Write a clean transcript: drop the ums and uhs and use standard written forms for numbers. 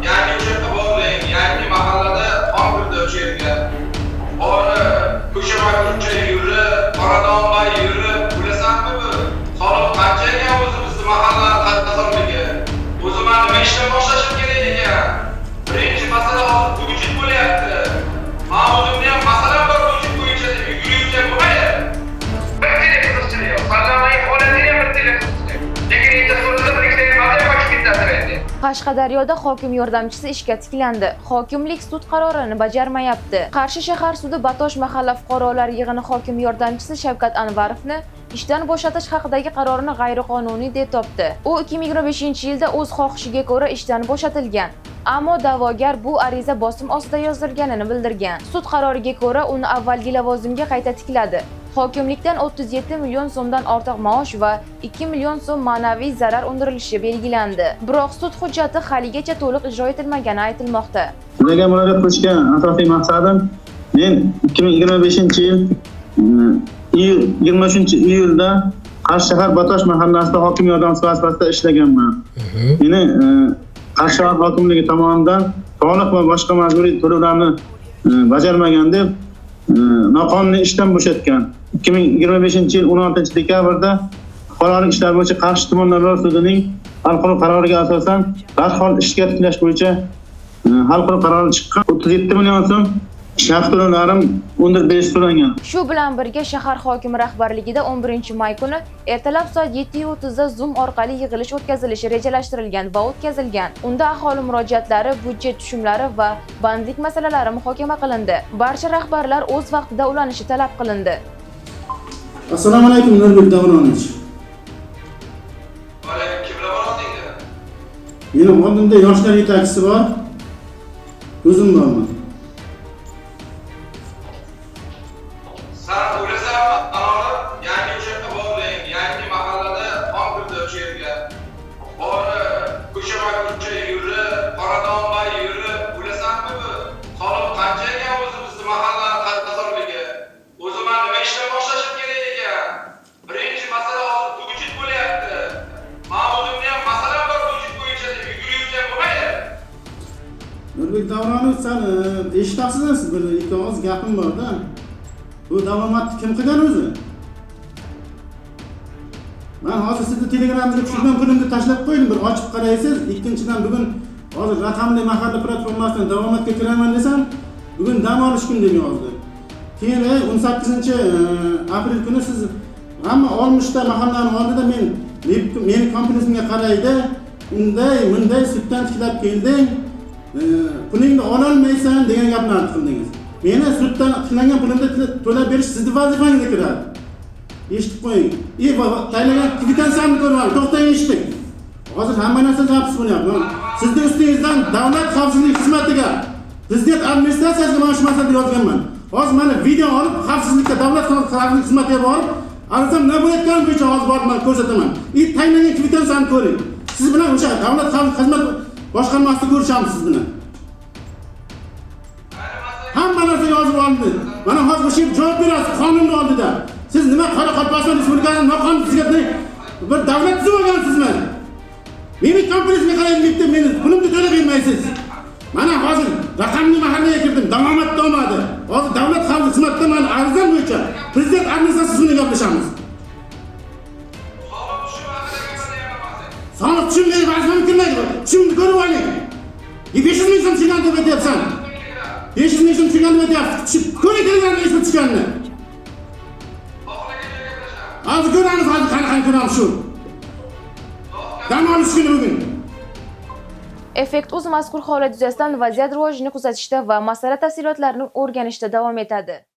yangi o'sha bo'ldi, yangi mahallada hozirda o'sha yerga. Ko'chama ko'cha yurib, qoradonbay yurib, bilasanmi bu? Soliq qancha ekan o'zi bizning mahalla qazonligi? O'zi mana nima ishdan boshlashim kerak ekan? Birinchi masala hozir vujud bo'lyapti. Men o'zimda ham masala bor vujud bo'yicha deb yugurib bo'lmaydi. Bir telefonchilik yo'q. Parlament holati ham bir telefonchilik. Lekin endi so'zda birikdan mazza qochib ketadi. Qashqadaryoda hokim yordamchisi ishga tiklandi. Hokimlik sud qarorini bajarmayapti. Qarshi shahar sudi Batosh mahalla fuqarolar yig'ini hokim yordamchisi Shavkat Anvarovni ishdan bo'shatish haqidagi qarorini g'ayriqonuniy deb topdi. U 2025-yilda o'z xohishiga ko'ra ishdan bo'shatilgan. Ammo da'vogar bu ariza bosim ostida yozilganini bildirgan. Sud qaroriga ko'ra uni avvalgi lavozimga qayta tikladi. Hokimlikdan 37 million so'mdan ortiq maosh va 2 million so'm ma'naviy zarar undirilishi belgilandi. Biroq sud hujjati haligacha to'liq ijro etilmagani aytilmoqda. Sizlarga murojaat qilishgan asosiy maqsadim men 2025-yil 23-iyulda Qarshi shahar Batosh mahallasida hokim yordamchisi vazifasida ishlaganman. Meni Qarshi shahar hokimligi tomonidan soliq va boshqa majburiy to'lovlarni bajarmagan deb noqonuniy ishdan bo'shatgan. 2025-yil 16-dekabrda Fuqarolik ishlar bo'yicha Qarshi tumanlararo sudining xalqaro qaroriga asosan darhol ishga tiklash bo'yicha xalqaro qarori chiqqan. 37 million so'm shaxs to'lovlarim undirib berish so'rangan. Shu bilan birga shahar hokimi rahbarligida 11-may kuni ertalab soat 7:30 da Zoom orqali yig'ilish o'tkazilishi rejalashtirilgan va o'tkazilgan. Unda aholi murojaatlari, budjet tushumlari va bandlik masalalari muhokama qilindi. Barcha rahbarlar o'z vaqtida ulanishi talab qilindi. Assalomu alaykum Nurbek Davronovich. Va alaykum, kimlar bor deydi? Mening oldimda yoshlar yetakchisi bor. O'zim borman. Sen o'ylasanmi, yangi o'sha bo'ldi, yangi mahallada hozirda o'sha yerga. Ko'chama ko'cha yurib, qoradonbay yurib, o'ylasanmi bu? Soliq qancha ekan o'zi bizning mahalla qazonligi? O'zi men nima ishdan boshlashim kerak ekan? Birinchi masala hozir vujud bo'lyapti. Men o'zimda ham masala bor vujud bo'yicha deb yugurib bo'lmaydi. Nurbek Davronovich, sen eshitasiz, bir ikki og'iz gapim bor-da. Bu davomatni kim qilgan o'zi? Men hozir sizni Telegramga tushirgan kunimni tashlab qo'ydim, bir ochib qaraysiz. Ikkinchidan bugun hozir raqamli mahalla platformasidan davomatga kiraman desam, bugun dam olish kuni deb yozdi. Keyin 18-aprel kuni siz hamma olmishta mahallaning oldida meni kompleksimga qaraydi. Bunday suddan tiklab kelding. Pulingni ololmaysan degan gaplarni qildingiz. Meni suddan qilingan pulimni to'lab berish sizning vazifangizga kiradi. Eshitib qo'ying. Tayinlagan kvitansiyangizni ko'rib oling. To'xtang, eshiting. Hozir hamma narsa zapis bo'lyapti. Sizning ustingizdan davlat xavfsizlik xizmatiga, prezident administratsiyasiga mana shu masalada yozganman. Hozir mana video olib, xavfsizlikka, davlat xavfsizlik xizmatiga borib, arzam nima bo'layotgani bo'yicha hozir borib ko'rsataman. Tayinlagan kvitansiyani ko'ring. Siz bilan o'sha davlat xavfsizlik xizmat boshqarmasida ko'rishamiz siz bilan. Hamma narsa yozib oldi. Mana hozir o'sha javob berasiz qonunning oldida. Siz nima Qoraqalpog'iston Respublikasining noqonuniy bir davlat tuzib olgansizmi? Meni kompleksimga qarang deb meni pulimni to'lab bermaysiz. Mana hozir raqamli mahallaga kirdim, davomat olmadi. Hozir davlat xavfsizlik xizmatidan mana arizam bo'yicha prezident administratsiyasi bilan gaplashamiz. Soliq tushumlari vazifam kirmaydi. Tushumni ko'rib oling. 500 ming so'm tushgan deb aytyapsan. 500 ming so'm tushgan deb aytyapsiz. Ko'ring kelganini eshitib tushganini. Hozir ko'ramiz, hozir qanaqa ko'ramiz shu. Dam olish kuni bugun. Effekt o'z mazkur holat yuzasidan vaziyat rivojini kuzatishda va masala tafsilotlarini o'rganishda davom etadi.